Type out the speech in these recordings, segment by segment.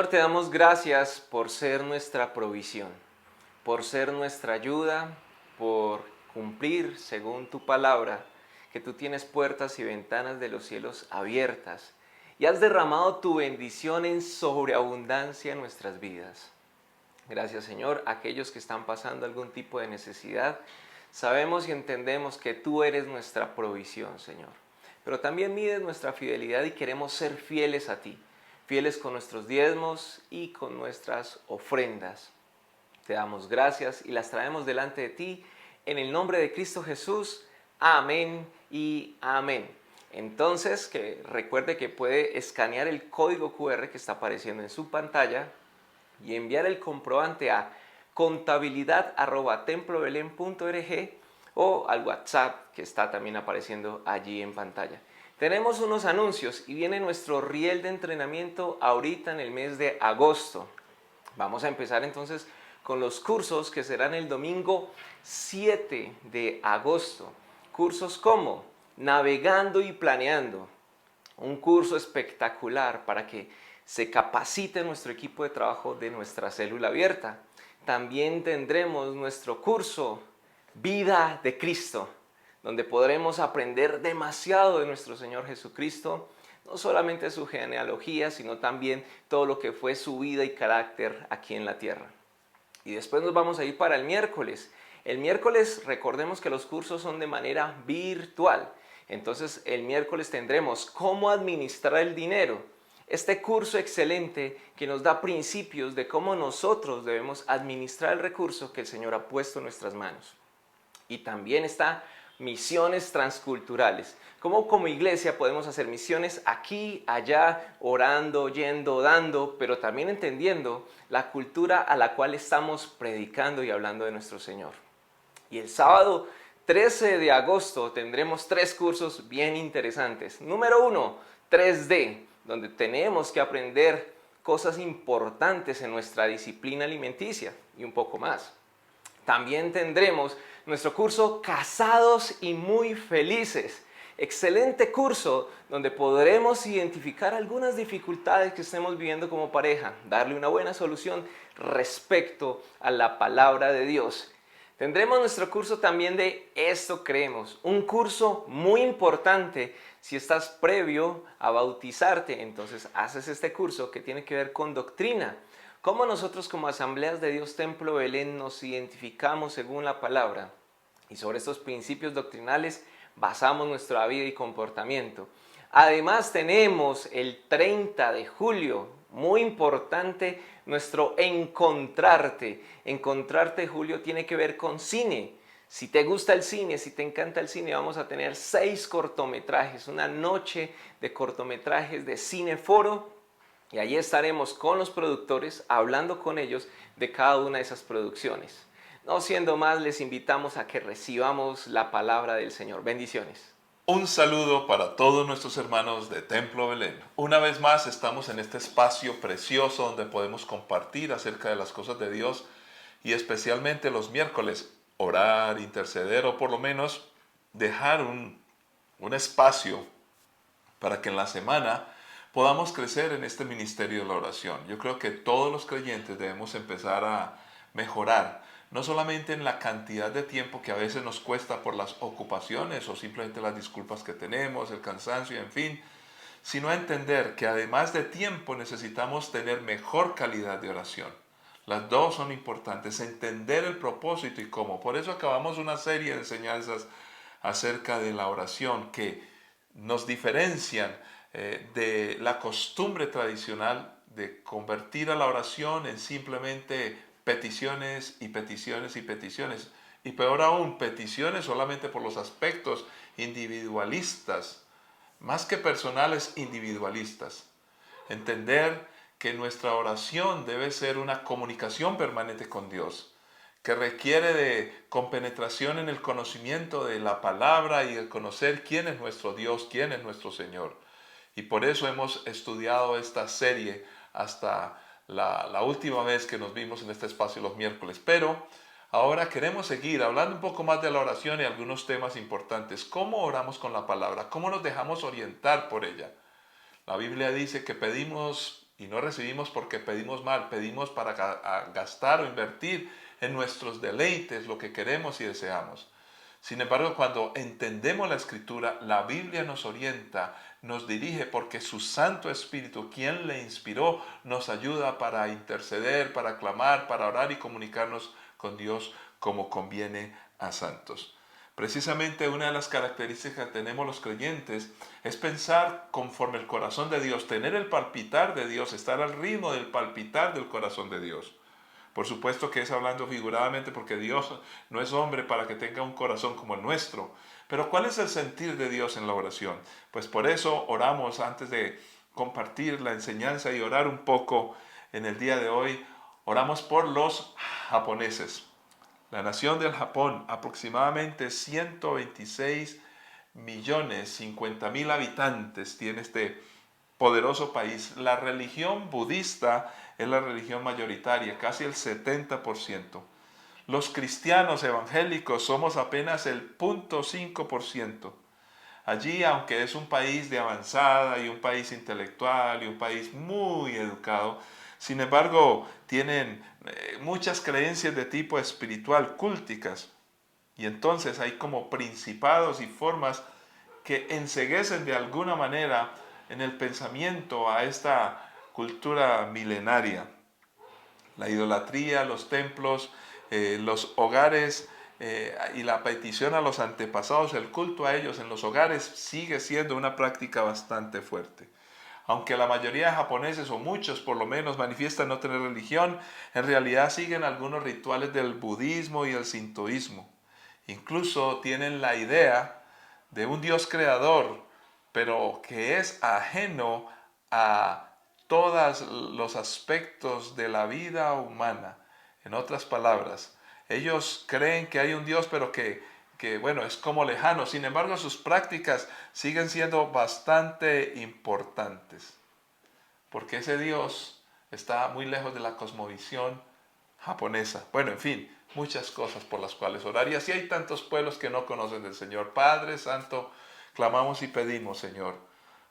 Señor, te damos gracias por ser nuestra provisión, por ser nuestra ayuda, por cumplir según tu palabra, que tú tienes puertas y ventanas de los cielos abiertas y has derramado tu bendición en sobreabundancia en nuestras vidas. Gracias, Señor, a aquellos que están pasando algún tipo de necesidad. Sabemos y entendemos que tú eres nuestra provisión, Señor. Pero también mides nuestra fidelidad y queremos ser fieles a ti, fieles con nuestros diezmos y con nuestras ofrendas. Te damos gracias y las traemos delante de ti en el nombre de Cristo Jesús. Amén y amén. Entonces, que recuerde que puede escanear el código QR que está apareciendo en su pantalla y enviar el comprobante a contabilidad@templobelen.org o al WhatsApp que está también apareciendo allí en pantalla. Tenemos unos anuncios y viene nuestro riel de entrenamiento ahorita en el mes de agosto. Vamos a empezar entonces con los cursos que serán el domingo 7 de agosto. Cursos como Navegando y Planeando, un curso espectacular para que se capacite nuestro equipo de trabajo de nuestra célula abierta. También tendremos nuestro curso Vida de Cristo, donde podremos aprender demasiado de nuestro Señor Jesucristo, no solamente su genealogía, sino también todo lo que fue su vida y carácter aquí en la tierra. Y después nos vamos a ir para el miércoles. El miércoles recordemos que los cursos son de manera virtual. Entonces el miércoles tendremos cómo administrar el dinero. Este curso excelente que nos da principios de cómo nosotros debemos administrar el recurso que el Señor ha puesto en nuestras manos. Y también está misiones transculturales. Cómo como iglesia podemos hacer misiones aquí, allá, orando, yendo, dando, pero también entendiendo la cultura a la cual estamos predicando y hablando de nuestro Señor. Y el sábado 13 de agosto tendremos 3 cursos bien interesantes. Número 1, 3D, donde tenemos que aprender cosas importantes en nuestra disciplina alimenticia y un poco más. También tendremos nuestro curso Casados y Muy Felices. Excelente curso donde podremos identificar algunas dificultades que estemos viviendo como pareja, darle una buena solución respecto a la palabra de Dios. Tendremos nuestro curso también de Esto Creemos, un curso muy importante si estás previo a bautizarte, entonces haces este curso que tiene que ver con doctrina. Cómo nosotros como Asambleas de Dios Templo Belén nos identificamos según la palabra y sobre estos principios doctrinales basamos nuestra vida y comportamiento. Además tenemos el 30 de julio, muy importante, nuestro Encontrarte. Encontrarte, Julio, tiene que ver con cine. Si te gusta el cine, si te encanta el cine, vamos a tener 6 cortometrajes, una noche de cortometrajes de Cineforo. Y allí estaremos con los productores, hablando con ellos de cada una de esas producciones. No siendo más, les invitamos a que recibamos la palabra del Señor. Bendiciones. Un saludo para todos nuestros hermanos de Templo Belén. Una vez más estamos en este espacio precioso donde podemos compartir acerca de las cosas de Dios y especialmente los miércoles orar, interceder o por lo menos dejar un espacio para que en la semana podamos crecer en este ministerio de la oración. Yo creo que todos los creyentes debemos empezar a mejorar, no solamente en la cantidad de tiempo que a veces nos cuesta por las ocupaciones o simplemente las disculpas que tenemos, el cansancio, en fin, sino a entender que además de tiempo necesitamos tener mejor calidad de oración. Las dos son importantes, entender el propósito y cómo. Por eso acabamos una serie de enseñanzas acerca de la oración que nos diferencian de la costumbre tradicional de convertir a la oración en simplemente peticiones y peticiones y peticiones. Y peor aún, peticiones solamente por los aspectos individualistas, más que personales, individualistas. Entender que nuestra oración debe ser una comunicación permanente con Dios, que requiere de compenetración en el conocimiento de la palabra y el conocer quién es nuestro Dios, quién es nuestro Señor. Y por eso hemos estudiado esta serie hasta la última vez que nos vimos en este espacio los miércoles. Pero ahora queremos seguir hablando un poco más de la oración y algunos temas importantes. ¿Cómo oramos con la palabra? ¿Cómo nos dejamos orientar por ella? La Biblia dice que pedimos Y no recibimos porque pedimos mal, pedimos para gastar o invertir en nuestros deleites, lo que queremos y deseamos. Sin embargo, cuando entendemos la Escritura, la Biblia nos orienta, nos dirige, porque su Santo Espíritu, quien le inspiró, nos ayuda para interceder, para clamar, para orar y comunicarnos con Dios como conviene a santos. Precisamente una de las características que tenemos los creyentes es pensar conforme el corazón de Dios, tener el palpitar de Dios, estar al ritmo del palpitar del corazón de Dios. Por supuesto que es hablando figuradamente porque Dios no es hombre para que tenga un corazón como el nuestro. Pero ¿cuál es el sentir de Dios en la oración? Pues por eso oramos antes de compartir la enseñanza y orar un poco en el día de hoy. Oramos por los japoneses. La nación del Japón, aproximadamente 126.050.000 habitantes tiene este poderoso país. La religión budista es la religión mayoritaria, casi el 70%. Los cristianos evangélicos somos apenas el 0.5%. Allí, aunque es un país de avanzada y un país intelectual y un país muy educado, sin embargo, tienen muchas creencias de tipo espiritual, cúlticas. Y entonces hay como principados y formas que enceguecen de alguna manera en el pensamiento a esta cultura milenaria. La idolatría, los templos, los hogares y la petición a los antepasados, el culto a ellos en los hogares sigue siendo una práctica bastante fuerte. Aunque la mayoría de japoneses, o muchos por lo menos, manifiestan no tener religión, en realidad siguen algunos rituales del budismo y el sintoísmo. Incluso tienen la idea de un Dios creador, pero que es ajeno a todos los aspectos de la vida humana. En otras palabras, ellos creen que hay un Dios, pero bueno, es como lejano. Sin embargo, sus prácticas siguen siendo bastante importantes, porque ese Dios está muy lejos de la cosmovisión japonesa. Bueno, en fin, muchas cosas por las cuales orar. Y así hay tantos pueblos que no conocen del Señor. Padre Santo, clamamos y pedimos, Señor,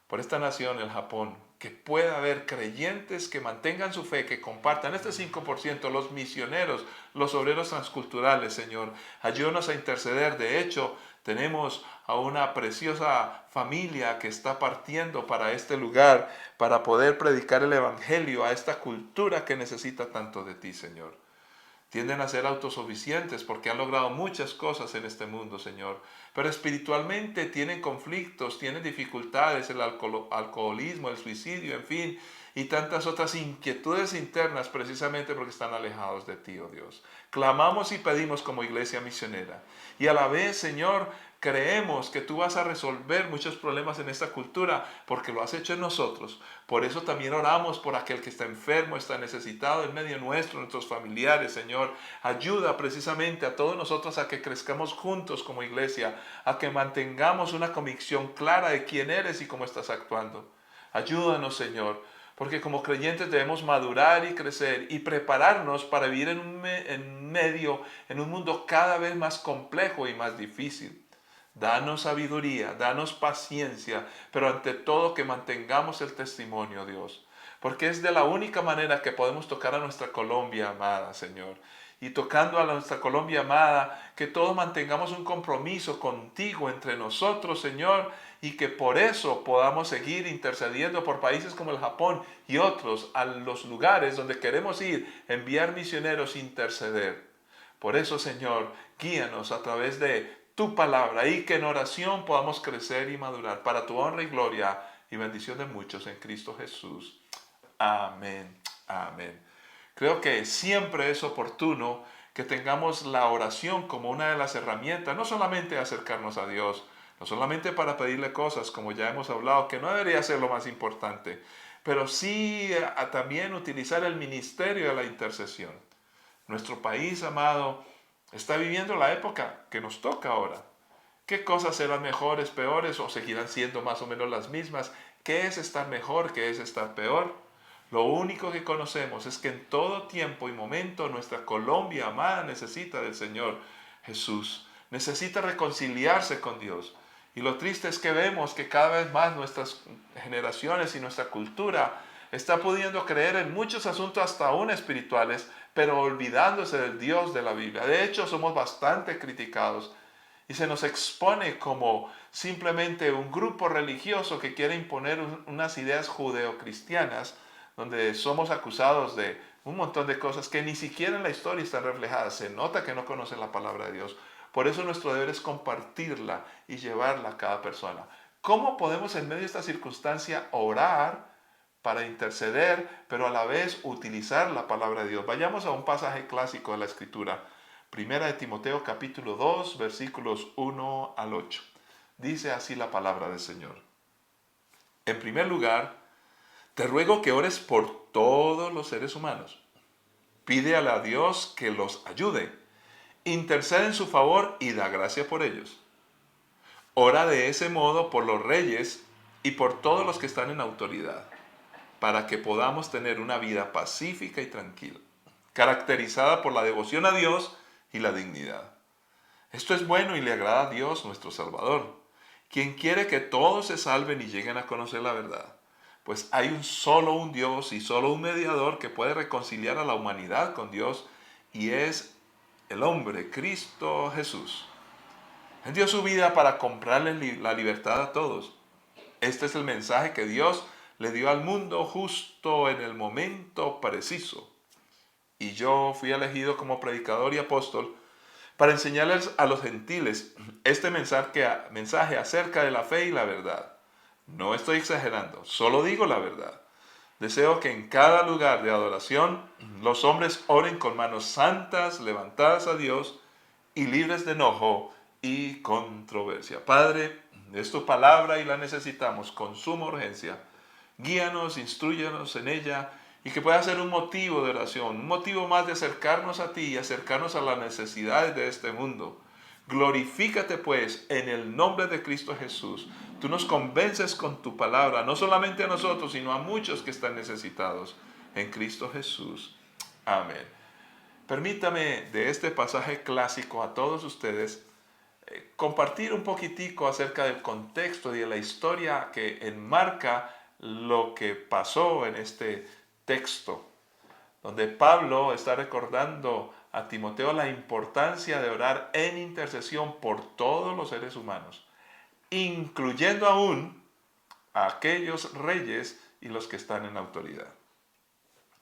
por esta nación, el Japón, que pueda haber creyentes que mantengan su fe, que compartan este 5%, los misioneros, los obreros transculturales, Señor. Ayúdanos a interceder. De hecho, tenemos a una preciosa familia que está partiendo para este lugar para poder predicar el Evangelio a esta cultura que necesita tanto de ti, Señor. Tienden a ser autosuficientes porque han logrado muchas cosas en este mundo, Señor. Pero espiritualmente tienen conflictos, tienen dificultades, el alcoholismo, el suicidio, en fin, y tantas otras inquietudes internas precisamente porque están alejados de ti, oh Dios. Clamamos y pedimos como iglesia misionera. Y a la vez, Señor, creemos que tú vas a resolver muchos problemas en esta cultura porque lo has hecho en nosotros. Por eso también oramos por aquel que está enfermo, está necesitado en medio nuestro, nuestros familiares, Señor. Ayuda precisamente a todos nosotros a que crezcamos juntos como iglesia, a que mantengamos una convicción clara de quién eres y cómo estás actuando. Ayúdanos, Señor, porque como creyentes debemos madurar y crecer y prepararnos para vivir en un mundo cada vez más complejo y más difícil. Danos sabiduría, danos paciencia, pero ante todo que mantengamos el testimonio, Dios. Porque es de la única manera que podemos tocar a nuestra Colombia amada, Señor. Y tocando a nuestra Colombia amada, que todos mantengamos un compromiso contigo entre nosotros, Señor, y que por eso podamos seguir intercediendo por países como el Japón y otros, a los lugares donde queremos ir, enviar misioneros, interceder. Por eso, Señor, guíanos a través de tu palabra y que en oración podamos crecer y madurar para tu honra y gloria y bendición de muchos en Cristo Jesús. Amén. Amén. Creo que siempre es oportuno que tengamos la oración como una de las herramientas, no solamente acercarnos a Dios, no solamente para pedirle cosas, como ya hemos hablado, que no debería ser lo más importante, pero sí a también utilizar el ministerio de la intercesión. Nuestro país, amado, está viviendo la época que nos toca ahora. ¿Qué cosas serán mejores, peores o seguirán siendo más o menos las mismas? ¿Qué es estar mejor? ¿Qué es estar peor? Lo único que conocemos es que en todo tiempo y momento nuestra Colombia amada necesita del Señor Jesús. Necesita reconciliarse con Dios. Y lo triste es que vemos que cada vez más nuestras generaciones y nuestra cultura está pudiendo creer en muchos asuntos hasta aún espirituales, pero olvidándose del Dios de la Biblia. De hecho, somos bastante criticados y se nos expone como simplemente un grupo religioso que quiere imponer unas ideas judeocristianas, donde somos acusados de un montón de cosas que ni siquiera en la historia están reflejadas. Se nota que no conocen la palabra de Dios. Por eso nuestro deber es compartirla y llevarla a cada persona. ¿Cómo podemos en medio de esta circunstancia orar para interceder, pero a la vez utilizar la palabra de Dios? Vayamos a un pasaje clásico de la Escritura. Primera de Timoteo capítulo 2, versículos 1 al 8. Dice así la palabra del Señor. En primer lugar, te ruego que ores por todos los seres humanos. Pídele a Dios que los ayude. Intercede en su favor y da gracia por ellos. Ora de ese modo por los reyes y por todos los que están en autoridad, para que podamos tener una vida pacífica y tranquila, caracterizada por la devoción a Dios y la dignidad. Esto es bueno y le agrada a Dios nuestro Salvador, quien quiere que todos se salven y lleguen a conocer la verdad. Pues hay un Dios y solo un mediador que puede reconciliar a la humanidad con Dios, y es el hombre, Cristo Jesús. Él dio su vida para comprarle la libertad a todos. Este es el mensaje que Dios le dio al mundo justo en el momento preciso. Y yo fui elegido como predicador y apóstol para enseñarles a los gentiles este mensaje acerca de la fe y la verdad. No estoy exagerando, solo digo la verdad. Deseo que en cada lugar de adoración los hombres oren con manos santas, levantadas a Dios y libres de enojo y controversia. Padre, es tu palabra y la necesitamos con suma urgencia. Guíanos, instrúyenos en ella y que pueda ser un motivo de oración, un motivo más de acercarnos a ti y acercarnos a las necesidades de este mundo. Glorifícate pues en el nombre de Cristo Jesús. Tú nos convences con tu palabra, no solamente a nosotros, sino a muchos que están necesitados. En Cristo Jesús. Amén. Permítame de este pasaje clásico a todos ustedes compartir un poquitico acerca del contexto y de la historia que enmarca lo que pasó en este texto, donde Pablo está recordando a Timoteo la importancia de orar en intercesión por todos los seres humanos, incluyendo aún a aquellos reyes y los que están en autoridad.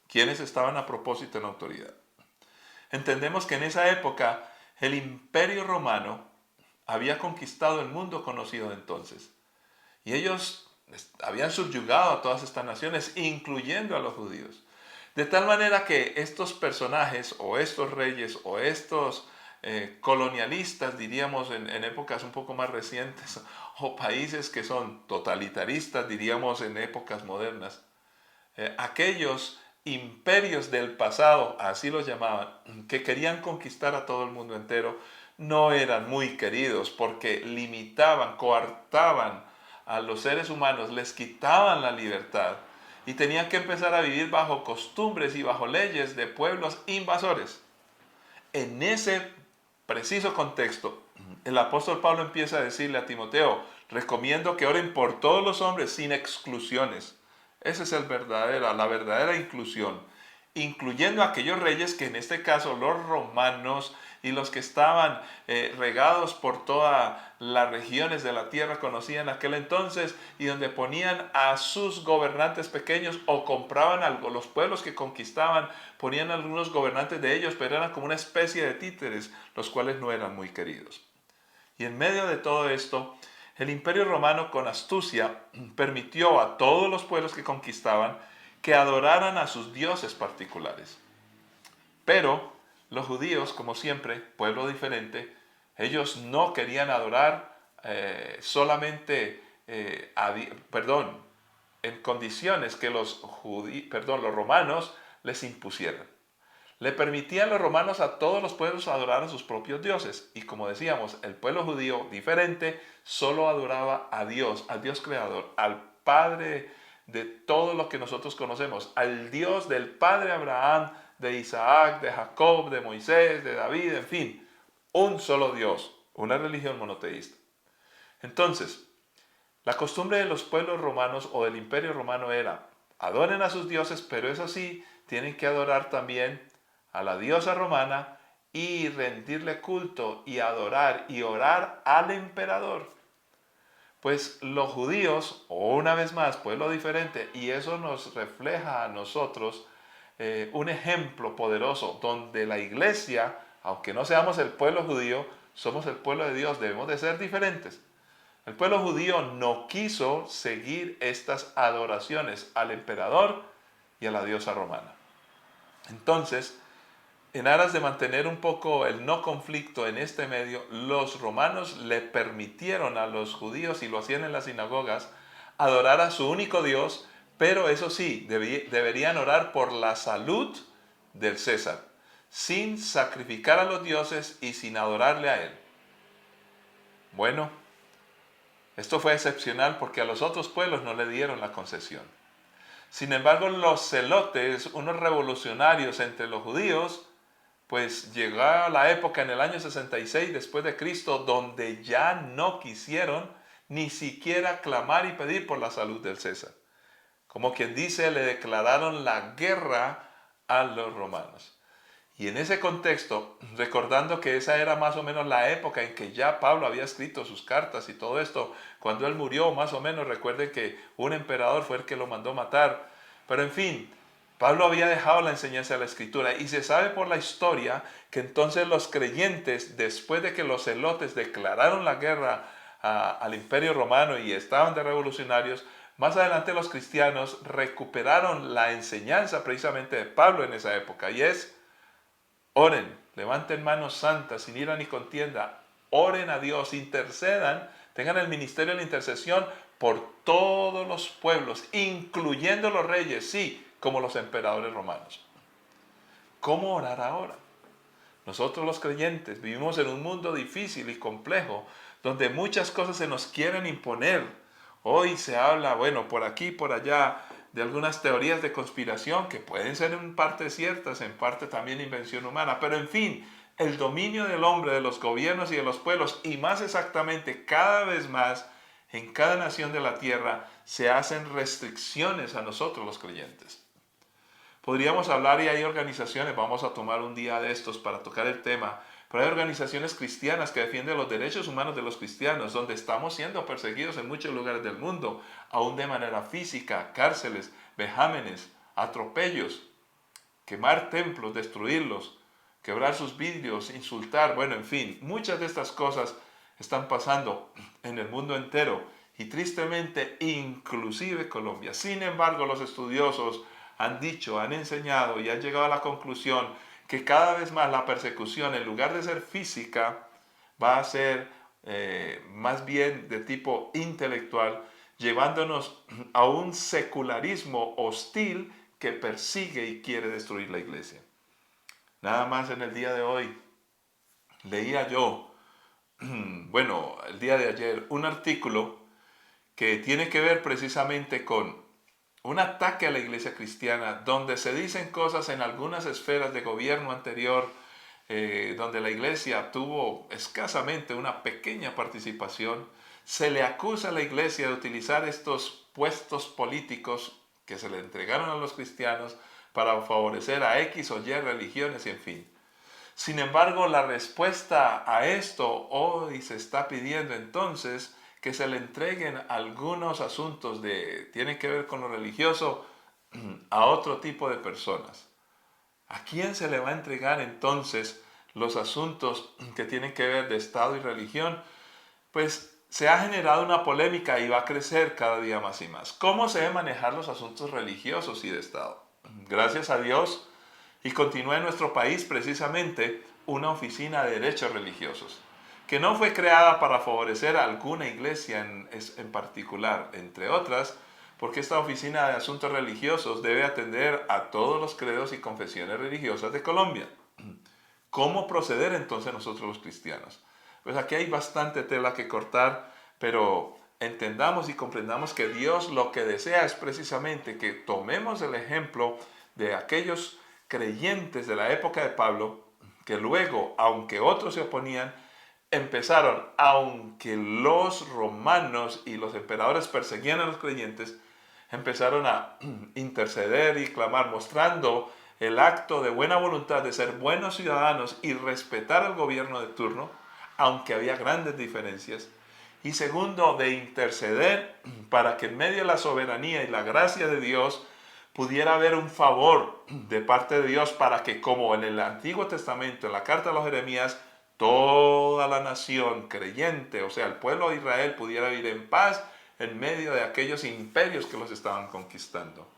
¿Quiénes estaban a propósito en autoridad? Entendemos que en esa época el Imperio Romano había conquistado el mundo conocido de entonces. Y ellos habían subyugado a todas estas naciones, incluyendo a los judíos. De tal manera que estos personajes, o estos reyes, o estos colonialistas, diríamos en épocas un poco más recientes, o países que son totalitaristas, diríamos en épocas modernas, aquellos imperios del pasado, así los llamaban, que querían conquistar a todo el mundo entero, no eran muy queridos porque limitaban, coartaban a los seres humanos, les quitaban la libertad y tenían que empezar a vivir bajo costumbres y bajo leyes de pueblos invasores. En ese preciso contexto, el apóstol Pablo empieza a decirle a Timoteo: recomiendo que oren por todos los hombres sin exclusiones. Esa es la verdadera inclusión, incluyendo a aquellos reyes que en este caso los romanos y los que estaban regados por todas las regiones de la tierra conocían en aquel entonces, y donde ponían a sus gobernantes pequeños o compraban algo. Los pueblos que conquistaban ponían algunos gobernantes de ellos, pero eran como una especie de títeres, los cuales no eran muy queridos. Y en medio de todo esto, el Imperio Romano con astucia permitió a todos los pueblos que conquistaban que adoraran a sus dioses particulares. Pero los judíos, como siempre, pueblo diferente, ellos no querían adorar solamente, en condiciones que los romanos les impusieran. Le permitían los romanos a todos los pueblos adorar a sus propios dioses. Y como decíamos, el pueblo judío diferente solo adoraba a Dios, al Dios creador, al Padre de todo lo que nosotros conocemos, al Dios del Padre Abraham, de Isaac, de Jacob, de Moisés, de David, en fin, un solo Dios, una religión monoteísta. Entonces, la costumbre de los pueblos romanos o del Imperio Romano era adoren a sus dioses, pero eso sí, tienen que adorar también a la diosa romana y rendirle culto y adorar y orar al emperador. Pues los judíos, una vez más, pueblo diferente, y eso nos refleja a nosotros un ejemplo poderoso donde la iglesia, aunque no seamos el pueblo judío, somos el pueblo de Dios, debemos de ser diferentes. El pueblo judío no quiso seguir estas adoraciones al emperador y a la diosa romana. Entonces, en aras de mantener un poco el no conflicto en este medio, los romanos le permitieron a los judíos, y lo hacían en las sinagogas, adorar a su único Dios, pero eso sí, deberían orar por la salud del César, sin sacrificar a los dioses y sin adorarle a él. Bueno, esto fue excepcional porque a los otros pueblos no le dieron la concesión. Sin embargo, los celotes, unos revolucionarios entre los judíos, pues llegó la época en el año 66 después de Cristo donde ya no quisieron ni siquiera clamar y pedir por la salud del César. Como quien dice, le declararon la guerra a los romanos. Y en ese contexto, recordando que esa era más o menos la época en que ya Pablo había escrito sus cartas y todo esto, cuando él murió, más o menos, recuerden que un emperador fue el que lo mandó matar. Pero en fin, Pablo había dejado la enseñanza de la Escritura y se sabe por la historia que entonces los creyentes, después de que los celotes declararon la guerra al Imperio Romano y estaban de revolucionarios, más adelante los cristianos recuperaron la enseñanza precisamente de Pablo en esa época, y es: oren, levanten manos santas sin ira ni contienda, oren a Dios, intercedan, tengan el ministerio de la intercesión por todos los pueblos, incluyendo los reyes, sí, como los emperadores romanos. ¿Cómo orar ahora? Nosotros los creyentes vivimos en un mundo difícil y complejo, donde muchas cosas se nos quieren imponer. Hoy se habla, bueno, por aquí, por allá, de algunas teorías de conspiración que pueden ser en parte ciertas, en parte también invención humana, pero en fin, el dominio del hombre, de los gobiernos y de los pueblos, y más exactamente cada vez más en cada nación de la tierra, se hacen restricciones a nosotros los creyentes. Podríamos hablar, y hay organizaciones, vamos a tomar un día de estos para tocar el tema, pero hay organizaciones cristianas que defienden los derechos humanos de los cristianos, donde estamos siendo perseguidos en muchos lugares del mundo, aún de manera física, cárceles, vejámenes, atropellos, quemar templos, destruirlos, quebrar sus vidrios, insultar, bueno, en fin, muchas de estas cosas están pasando en el mundo entero y tristemente inclusive Colombia. Sin embargo, los estudiosos han dicho, han enseñado y han llegado a la conclusión que cada vez más la persecución, en lugar de ser física, va a ser más bien de tipo intelectual, llevándonos a un secularismo hostil que persigue y quiere destruir la iglesia. Nada más en el día de hoy leía yo, bueno, el día de ayer, un artículo que tiene que ver precisamente con un ataque a la iglesia cristiana, donde se dicen cosas en algunas esferas de gobierno anterior, donde la iglesia tuvo escasamente una pequeña participación. Se le acusa a la iglesia de utilizar estos puestos políticos que se le entregaron a los cristianos para favorecer a X o Y religiones y en fin. Sin embargo, la respuesta a esto hoy se está pidiendo entonces que se le entreguen algunos asuntos tienen que ver con lo religioso a otro tipo de personas. ¿A quién se le va a entregar entonces los asuntos que tienen que ver de Estado y religión? Pues se ha generado una polémica y va a crecer cada día más y más. ¿Cómo se deben manejar los asuntos religiosos y de Estado? Gracias a Dios, y continúa en nuestro país precisamente una oficina de derechos religiosos, que no fue creada para favorecer a alguna iglesia en particular, entre otras, porque esta oficina de asuntos religiosos debe atender a todos los credos y confesiones religiosas de Colombia. ¿Cómo proceder entonces nosotros los cristianos? Pues aquí hay bastante tela que cortar, pero entendamos y comprendamos que Dios lo que desea es precisamente que tomemos el ejemplo de aquellos creyentes de la época de Pablo, que luego, aunque otros se oponían, aunque los romanos y los emperadores perseguían a los creyentes, empezaron a interceder y clamar, mostrando el acto de buena voluntad de ser buenos ciudadanos y respetar al gobierno de turno, aunque había grandes diferencias. Y segundo, de interceder para que en medio de la soberanía y la gracia de Dios pudiera haber un favor de parte de Dios para que, como en el Antiguo Testamento, en la carta a los Jeremías, toda la nación creyente, o sea, el pueblo de Israel, pudiera vivir en paz en medio de aquellos imperios que los estaban conquistando.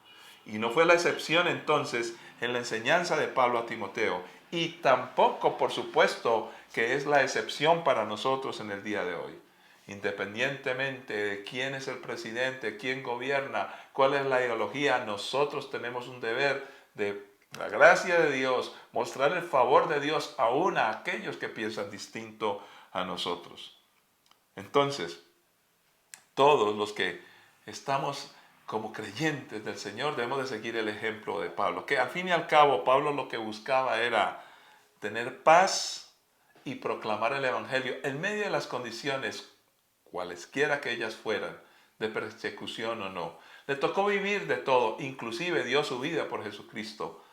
Y no fue la excepción entonces en la enseñanza de Pablo a Timoteo, y tampoco, por supuesto, que es la excepción para nosotros en el día de hoy. Independientemente de quién es el presidente, quién gobierna, cuál es la ideología, nosotros tenemos un deber de la gracia de Dios, mostrar el favor de Dios aún a aquellos que piensan distinto a nosotros. Entonces, todos los que estamos como creyentes del Señor debemos de seguir el ejemplo de Pablo, que al fin y al cabo Pablo lo que buscaba era tener paz y proclamar el Evangelio en medio de las condiciones, cualesquiera que ellas fueran, de persecución o no. Le tocó vivir de todo, inclusive dio su vida por Jesucristo.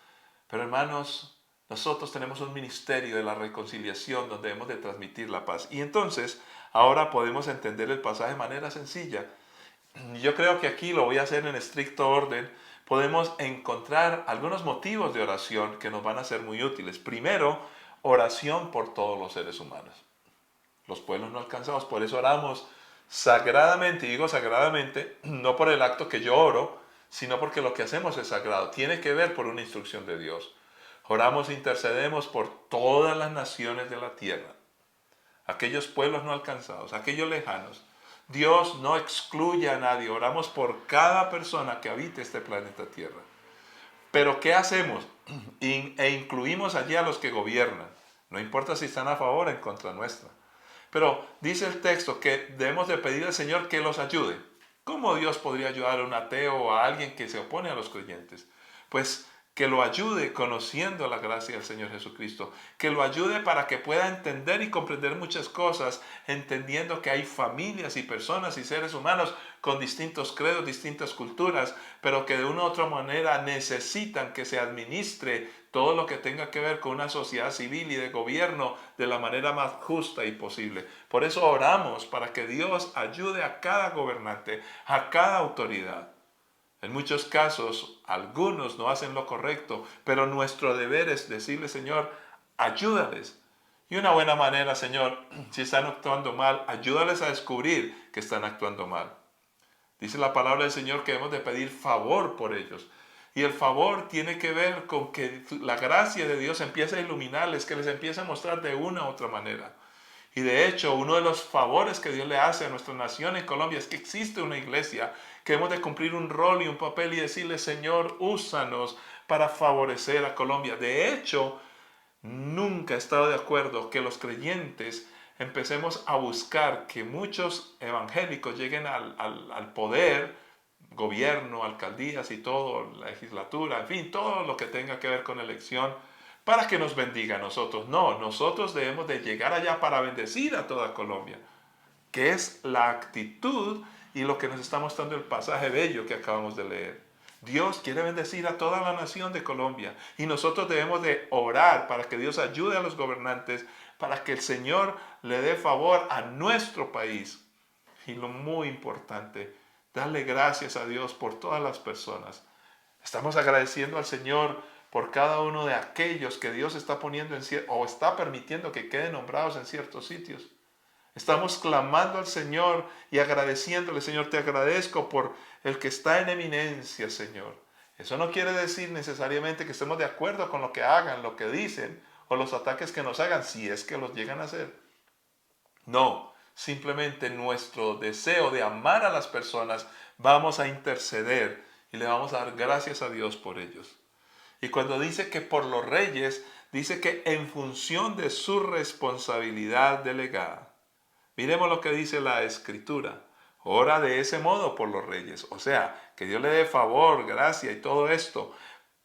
Pero hermanos, nosotros tenemos un ministerio de la reconciliación donde debemos de transmitir la paz. Y entonces, ahora podemos entender el pasaje de manera sencilla. Yo creo que aquí lo voy a hacer en estricto orden. Podemos encontrar algunos motivos de oración que nos van a ser muy útiles. Primero, oración por todos los seres humanos, los pueblos no alcanzados. Por eso oramos sagradamente, y digo sagradamente, no por el acto que yo oro, sino porque lo que hacemos es sagrado. Tiene que ver por una instrucción de Dios. Oramos e intercedemos por todas las naciones de la tierra, aquellos pueblos no alcanzados, aquellos lejanos. Dios no excluye a nadie, oramos por cada persona que habite este planeta Tierra. Pero ¿qué hacemos? E incluimos allí a los que gobiernan, no importa si están a favor o en contra nuestra. Pero dice el texto que debemos de pedir al Señor que los ayude. ¿Cómo Dios podría ayudar a un ateo o a alguien que se opone a los creyentes? Pues que lo ayude conociendo la gracia del Señor Jesucristo, que lo ayude para que pueda entender y comprender muchas cosas, entendiendo que hay familias y personas y seres humanos con distintos credos, distintas culturas, pero que de una u otra manera necesitan que se administre todo lo que tenga que ver con una sociedad civil y de gobierno de la manera más justa y posible. Por eso oramos para que Dios ayude a cada gobernante, a cada autoridad. En muchos casos, algunos no hacen lo correcto, pero nuestro deber es decirle, Señor, ayúdales. Y una buena manera, Señor, si están actuando mal, ayúdales a descubrir que están actuando mal. Dice la palabra del Señor que debemos de pedir favor por ellos. Y el favor tiene que ver con que la gracia de Dios empiece a iluminarles, que les empiece a mostrar de una u otra manera. Y de hecho, uno de los favores que Dios le hace a nuestra nación en Colombia es que existe una iglesia que hemos de cumplir un rol y un papel y decirle, Señor, úsanos para favorecer a Colombia. De hecho, nunca he estado de acuerdo que los creyentes empecemos a buscar que muchos evangélicos lleguen al poder, gobierno, alcaldías y todo, legislatura, en fin, todo lo que tenga que ver con elección, para que nos bendiga a nosotros. No, nosotros debemos de llegar allá para bendecir a toda Colombia, que es la actitud y lo que nos está mostrando el pasaje bello que acabamos de leer. Dios quiere bendecir a toda la nación de Colombia y nosotros debemos de orar para que Dios ayude a los gobernantes, para que el Señor le dé favor a nuestro país. Y lo muy importante, darle gracias a Dios por todas las personas. Estamos agradeciendo al Señor por cada uno de aquellos que Dios está poniendo o está permitiendo que queden nombrados en ciertos sitios. Estamos clamando al Señor y agradeciéndole, Señor, te agradezco por el que está en eminencia, Señor. Eso no quiere decir necesariamente que estemos de acuerdo con lo que hagan, lo que dicen o los ataques que nos hagan, si es que los llegan a hacer. No, simplemente nuestro deseo de amar a las personas, vamos a interceder y le vamos a dar gracias a Dios por ellos. Y cuando dice que por los reyes, dice que en función de su responsabilidad delegada. Miremos lo que dice la Escritura. Ora de ese modo por los reyes. O sea, que Dios le dé favor, gracia y todo esto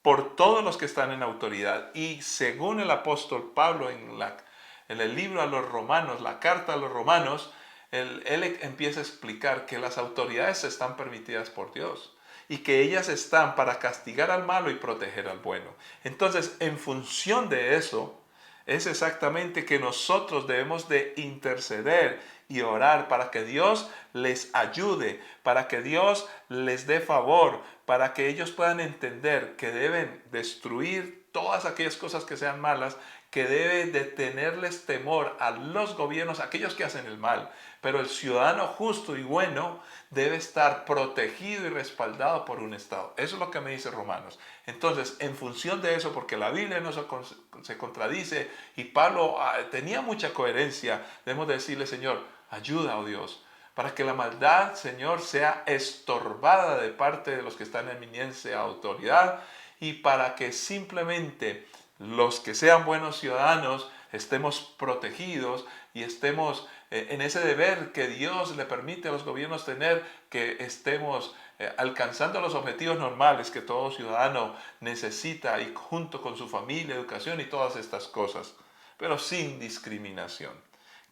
por todos los que están en autoridad. Y según el apóstol Pablo en el libro a los romanos, la carta a los romanos, él empieza a explicar que las autoridades están permitidas por Dios. y que ellas están para castigar al malo y proteger al bueno. Entonces, en función de eso, es exactamente que nosotros debemos de interceder y orar para que Dios les ayude, para que Dios les dé favor, para que ellos puedan entender que deben destruir todas aquellas cosas que sean malas, que debe de tenerles temor a los gobiernos, aquellos que hacen el mal. Pero el ciudadano justo y bueno debe estar protegido y respaldado por un Estado. Eso es lo que me dice Romanos. Entonces, en función de eso, porque la Biblia no se contradice y Pablo tenía mucha coherencia, debemos decirle, Señor, ayuda, oh Dios, para que la maldad, Señor, sea estorbada de parte de los que están en eminencia autoridad y para que simplemente los que sean buenos ciudadanos estemos protegidos y estemos en ese deber que Dios le permite a los gobiernos tener, que estemos alcanzando los objetivos normales que todo ciudadano necesita y junto con su familia, educación y todas estas cosas, pero sin discriminación.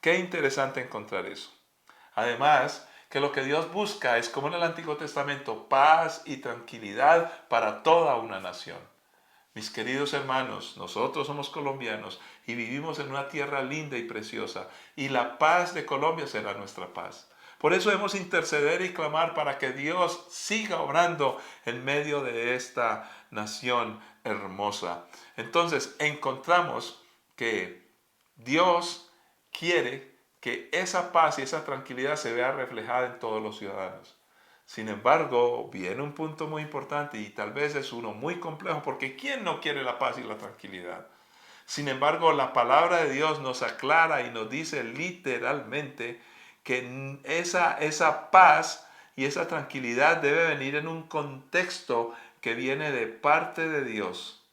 Qué interesante encontrar eso. Además, que lo que Dios busca es, como en el Antiguo Testamento, paz y tranquilidad para toda una nación. Mis queridos hermanos, nosotros somos colombianos y vivimos en una tierra linda y preciosa, y la paz de Colombia será nuestra paz. Por eso debemos interceder y clamar para que Dios siga obrando en medio de esta nación hermosa. Entonces encontramos que Dios quiere que esa paz y esa tranquilidad se vea reflejada en todos los ciudadanos. Sin embargo, viene un punto muy importante y tal vez es uno muy complejo, porque ¿quién no quiere la paz y la tranquilidad? Sin embargo, la palabra de Dios nos aclara y nos dice literalmente que esa paz y esa tranquilidad debe venir en un contexto que viene de parte de Dios.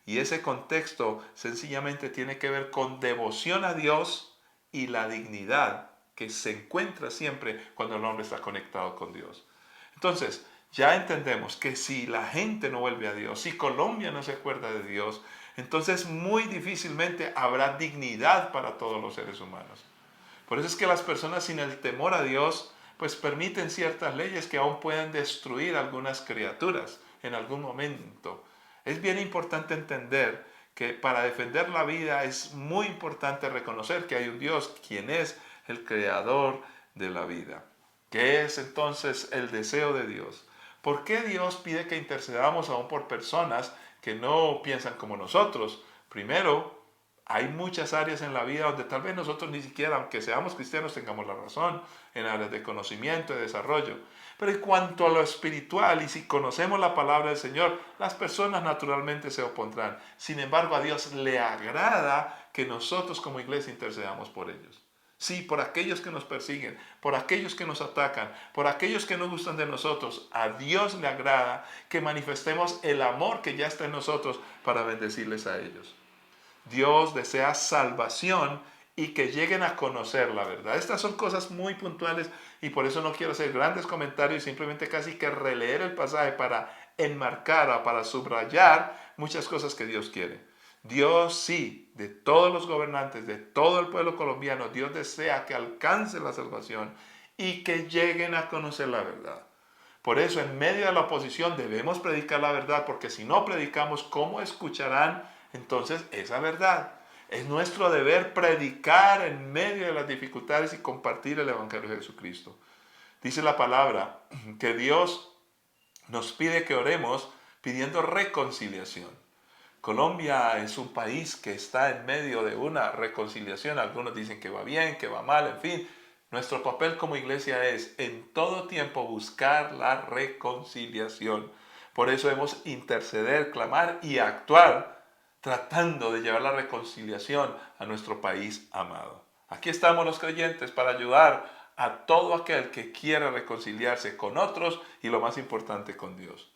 Y ese contexto sencillamente tiene que ver con devoción a Dios y la dignidad que se encuentra siempre cuando el hombre está conectado con Dios. Entonces, ya entendemos que si la gente no vuelve a Dios, si Colombia no se acuerda de Dios, entonces muy difícilmente habrá dignidad para todos los seres humanos. Por eso es que las personas sin el temor a Dios, pues permiten ciertas leyes que aún pueden destruir algunas criaturas en algún momento. Es bien importante entender que para defender la vida es muy importante reconocer que hay un Dios, quien es el creador de la vida. ¿Qué es entonces el deseo de Dios? ¿Por qué Dios pide que intercedamos aún por personas que no piensan como nosotros? Primero, hay muchas áreas en la vida donde tal vez nosotros ni siquiera, aunque seamos cristianos, tengamos la razón en áreas de conocimiento y desarrollo. Pero en cuanto a lo espiritual, y si conocemos la palabra del Señor, las personas naturalmente se opondrán. Sin embargo, a Dios le agrada que nosotros como iglesia intercedamos por ellos. Sí, por aquellos que nos persiguen, por aquellos que nos atacan, por aquellos que no gustan de nosotros. A Dios le agrada que manifestemos el amor que ya está en nosotros para bendecirles a ellos. Dios desea salvación y que lleguen a conocer la verdad. Estas son cosas muy puntuales y por eso no quiero hacer grandes comentarios, simplemente casi que releer el pasaje para enmarcar o para subrayar muchas cosas que Dios quiere. Dios sí, de todos los gobernantes, de todo el pueblo colombiano, Dios desea que alcance la salvación y que lleguen a conocer la verdad. Por eso, en medio de la oposición debemos predicar la verdad, porque si no predicamos, ¿cómo escucharán entonces esa verdad? Es nuestro deber predicar en medio de las dificultades y compartir el Evangelio de Jesucristo. Dice la palabra que Dios nos pide que oremos pidiendo reconciliación. Colombia es un país que está en medio de una reconciliación. Algunos dicen que va bien, que va mal, en fin. Nuestro papel como iglesia es en todo tiempo buscar la reconciliación. Por eso debemos interceder, clamar y actuar tratando de llevar la reconciliación a nuestro país amado. Aquí estamos los creyentes para ayudar a todo aquel que quiera reconciliarse con otros y lo más importante con Dios.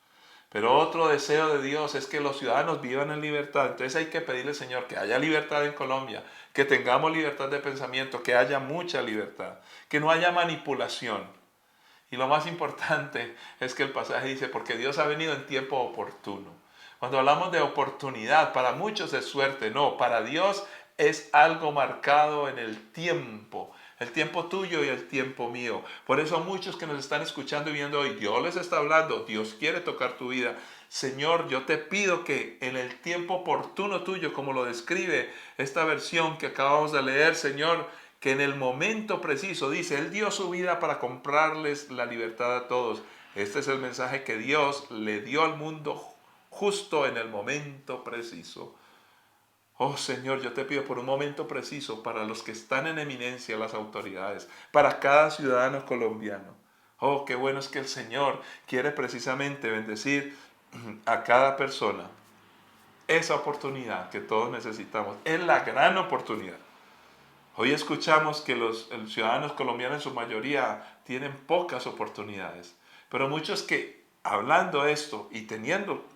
Pero otro deseo de Dios es que los ciudadanos vivan en libertad. Entonces hay que pedirle al Señor que haya libertad en Colombia, que tengamos libertad de pensamiento, que haya mucha libertad, que no haya manipulación. Y lo más importante es que el pasaje dice, porque Dios ha venido en tiempo oportuno. Cuando hablamos de oportunidad, para muchos es suerte, no, para Dios es algo marcado en el tiempo. el tiempo tuyo y el tiempo mío. Por eso muchos que nos están escuchando y viendo hoy, Dios les está hablando, Dios quiere tocar tu vida. Señor, yo te pido que en el tiempo oportuno tuyo, como lo describe esta versión que acabamos de leer, Señor, que en el momento preciso, dice, Él dio su vida para comprarles la libertad a todos. Este es el mensaje que Dios le dio al mundo justo en el momento preciso. Oh Señor, yo te pido por un momento preciso para los que están en eminencia, las autoridades, para cada ciudadano colombiano. Oh, qué bueno es que el Señor quiere precisamente bendecir a cada persona. Esa oportunidad que todos necesitamos es la gran oportunidad. Hoy escuchamos que los ciudadanos colombianos en su mayoría tienen pocas oportunidades, pero muchos que hablando esto y teniendo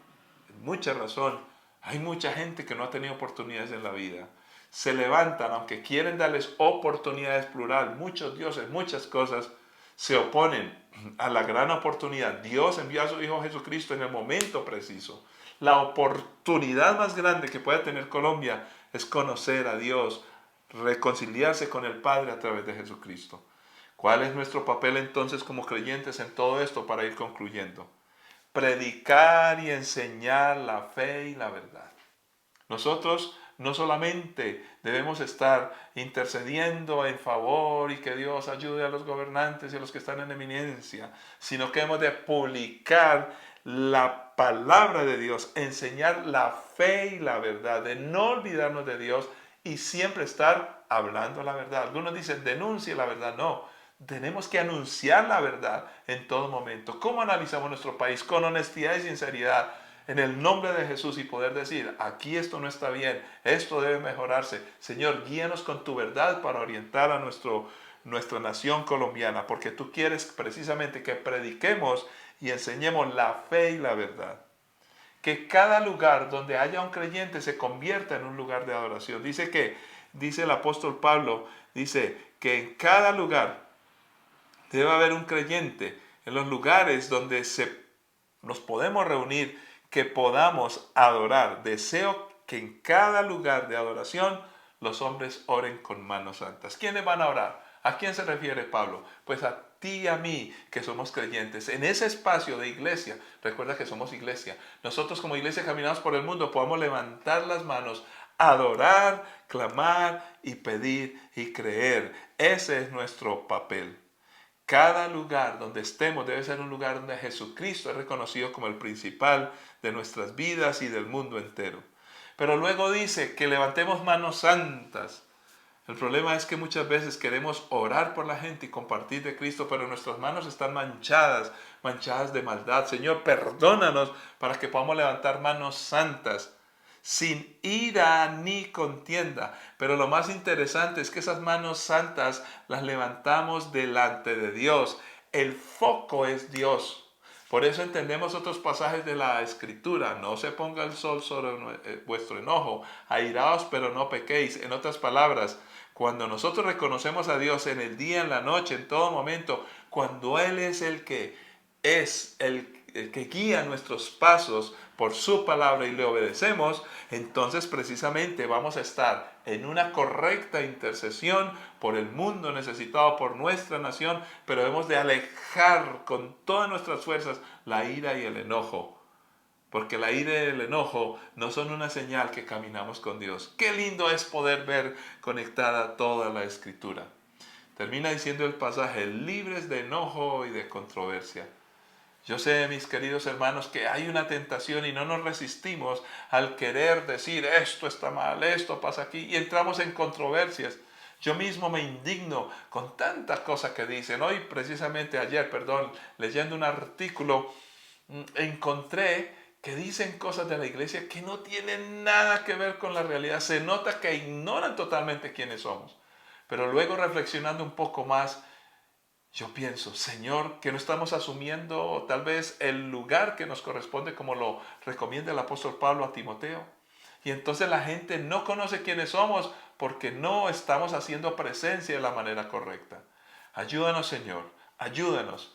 mucha razón, hay mucha gente que no ha tenido oportunidades en la vida. Se levantan, aunque quieren darles oportunidades plural, muchos dioses, muchas cosas, se oponen a la gran oportunidad. Dios envió a su Hijo Jesucristo en el momento preciso. La oportunidad más grande que puede tener Colombia es conocer a Dios, reconciliarse con el Padre a través de Jesucristo. ¿Cuál es nuestro papel entonces como creyentes en todo esto para ir concluyendo? Predicar y enseñar la fe y la verdad. Nosotros no solamente debemos estar intercediendo en favor y que Dios ayude a los gobernantes y a los que están en eminencia, sino que hemos de publicar la palabra de Dios, enseñar la fe y la verdad, de no olvidarnos de Dios y siempre estar hablando la verdad. Algunos dicen denuncie la verdad, no. Tenemos que anunciar la verdad en todo momento. ¿Cómo analizamos nuestro país? Con honestidad y sinceridad, en el nombre de Jesús, y poder decir, aquí esto no está bien, esto debe mejorarse. Señor, guíanos con tu verdad para orientar a nuestra nación colombiana, porque tú quieres precisamente que prediquemos y enseñemos la fe y la verdad. Que cada lugar donde haya un creyente se convierta en un lugar de adoración. Dice el apóstol Pablo, dice que en cada lugar debe haber un creyente, en los lugares donde nos podemos reunir, que podamos adorar. Deseo que en cada lugar de adoración los hombres oren con manos santas. ¿Quiénes van a orar? ¿A quién se refiere Pablo? Pues a ti y a mí que somos creyentes. En ese espacio de iglesia, recuerda que somos iglesia. Nosotros como iglesia caminamos por el mundo, podamos levantar las manos, adorar, clamar y pedir y creer. Ese es nuestro papel. Cada lugar donde estemos debe ser un lugar donde Jesucristo es reconocido como el principal de nuestras vidas y del mundo entero. Pero luego dice que levantemos manos santas. El problema es que muchas veces queremos orar por la gente y compartir de Cristo, pero nuestras manos están manchadas de maldad. Señor, perdónanos para que podamos levantar manos santas, sin ira ni contienda. Pero lo más interesante es que esas manos santas las levantamos delante de Dios. El foco es Dios. Por eso entendemos otros pasajes de la Escritura. No se ponga el sol sobre vuestro enojo. Airaos, pero no pequéis. En otras palabras, cuando nosotros reconocemos a Dios en el día, en la noche, en todo momento, cuando Él es el que guía nuestros pasos por su palabra y le obedecemos, entonces precisamente vamos a estar en una correcta intercesión por el mundo necesitado, por nuestra nación, pero debemos de alejar con todas nuestras fuerzas la ira y el enojo. Porque la ira y el enojo no son una señal que caminamos con Dios. Qué lindo es poder ver conectada toda la Escritura. Termina diciendo el pasaje, libres de enojo y de controversia. Yo sé, mis queridos hermanos, que hay una tentación y no nos resistimos al querer decir esto está mal, esto pasa aquí, y entramos en controversias. Yo mismo me indigno con tantas cosas que dicen. Hoy, precisamente ayer, leyendo un artículo, encontré que dicen cosas de la iglesia que no tienen nada que ver con la realidad. Se nota que ignoran totalmente quiénes somos. Pero luego reflexionando un poco más, yo pienso, Señor, que no estamos asumiendo tal vez el lugar que nos corresponde como lo recomienda el apóstol Pablo a Timoteo. Y entonces la gente no conoce quiénes somos porque no estamos haciendo presencia de la manera correcta. Ayúdanos, Señor, ayúdanos.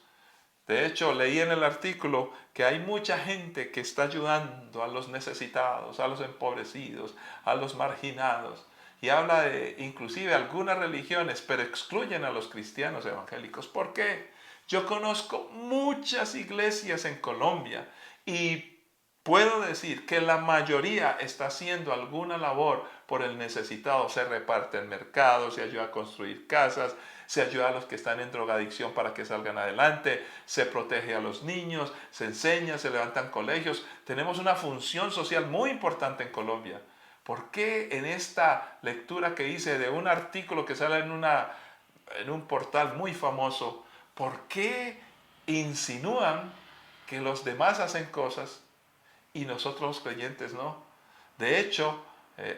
De hecho, leí en el artículo que hay mucha gente que está ayudando a los necesitados, a los empobrecidos, a los marginados. y habla de inclusive algunas religiones, pero excluyen a los cristianos evangélicos. ¿Por qué? Yo conozco muchas iglesias en Colombia y puedo decir que la mayoría está haciendo alguna labor por el necesitado. Se reparte el mercado, se ayuda a construir casas, se ayuda a los que están en drogadicción para que salgan adelante, se protege a los niños, se enseña, se levantan colegios. Tenemos una función social muy importante en Colombia. ¿Por qué en esta lectura que hice de un artículo que sale en un portal muy famoso, por qué insinúan que los demás hacen cosas y nosotros los creyentes no? De hecho,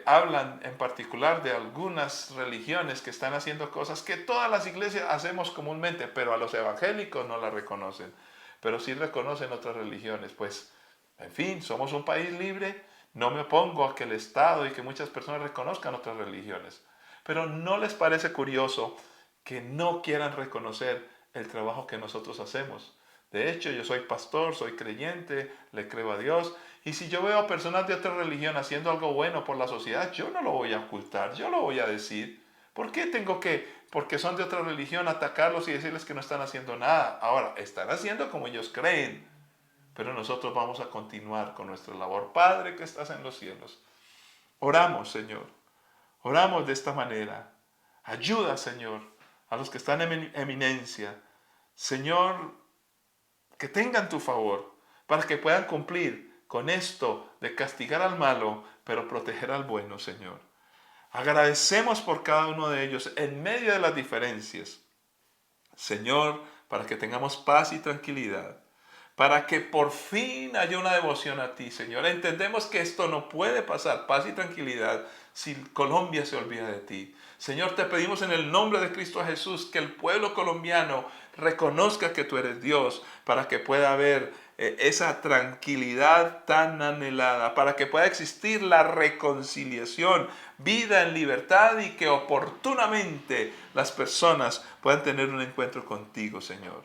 hablan en particular de algunas religiones que están haciendo cosas que todas las iglesias hacemos comúnmente, pero a los evangélicos no las reconocen, pero sí reconocen otras religiones. Pues, en fin, somos un país libre, no me opongo a que el Estado y que muchas personas reconozcan otras religiones, pero ¿no les parece curioso que no quieran reconocer el trabajo que nosotros hacemos? De hecho, yo soy pastor, soy creyente, le creo a Dios. Y si yo veo a personas de otra religión haciendo algo bueno por la sociedad, yo no lo voy a ocultar, yo lo voy a decir. ¿Por qué tengo que, porque son de otra religión, atacarlos y decirles que no están haciendo nada? Ahora, están haciendo como ellos creen, pero nosotros vamos a continuar con nuestra labor. Padre que estás en los cielos, oramos, Señor, oramos de esta manera. Ayuda, Señor, a los que están en eminencia. Señor, que tengan tu favor para que puedan cumplir con esto de castigar al malo, pero proteger al bueno, Señor. Agradecemos por cada uno de ellos en medio de las diferencias, Señor, para que tengamos paz y tranquilidad, para que por fin haya una devoción a ti, Señor. Entendemos que esto no puede pasar, paz y tranquilidad, si Colombia se olvida de ti. Señor, te pedimos en el nombre de Cristo Jesús que el pueblo colombiano reconozca que tú eres Dios, para que pueda haber esa tranquilidad tan anhelada, para que pueda existir la reconciliación, vida en libertad y que oportunamente las personas puedan tener un encuentro contigo, Señor.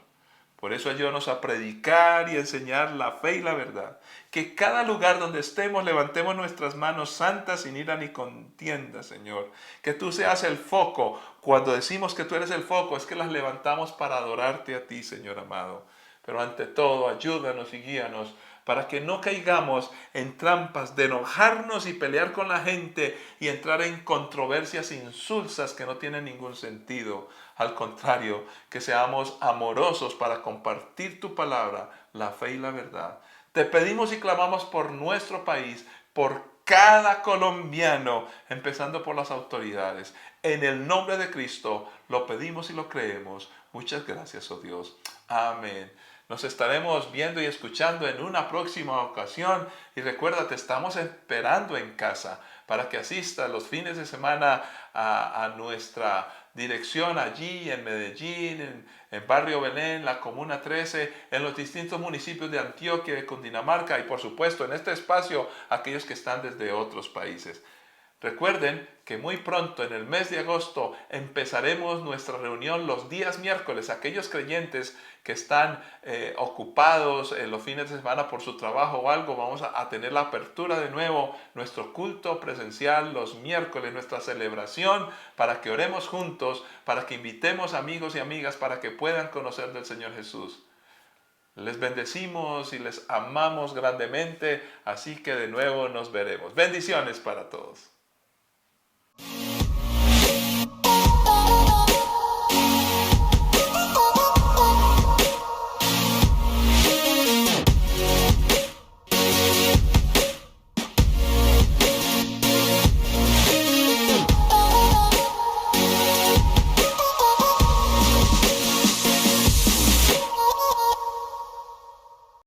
Por eso ayúdanos a predicar y enseñar la fe y la verdad. Que cada lugar donde estemos levantemos nuestras manos santas sin ira ni contienda, Señor. Que tú seas el foco. Cuando decimos que tú eres el foco, es que las levantamos para adorarte a ti, Señor amado. Pero ante todo, ayúdanos y guíanos para que no caigamos en trampas de enojarnos y pelear con la gente y entrar en controversias insulsas que no tienen ningún sentido. Al contrario, que seamos amorosos para compartir tu palabra, la fe y la verdad. Te pedimos y clamamos por nuestro país, por cada colombiano, empezando por las autoridades. En el nombre de Cristo lo pedimos y lo creemos. Muchas gracias, oh Dios. Amén. Nos estaremos viendo y escuchando en una próxima ocasión. Y recuerda, te estamos esperando en casa para que asistas los fines de semana a nuestra dirección allí en Medellín, en Barrio Belén, la Comuna 13, en los distintos municipios de Antioquia, de Cundinamarca y por supuesto en este espacio aquellos que están desde otros países. Recuerden que muy pronto, en el mes de agosto, empezaremos nuestra reunión los días miércoles. Aquellos creyentes que están ocupados en los fines de semana por su trabajo o algo, vamos a tener la apertura de nuevo, nuestro culto presencial los miércoles, nuestra celebración, para que oremos juntos, para que invitemos amigos y amigas para que puedan conocer del Señor Jesús. Les bendecimos y les amamos grandemente, así que de nuevo nos veremos. Bendiciones para todos.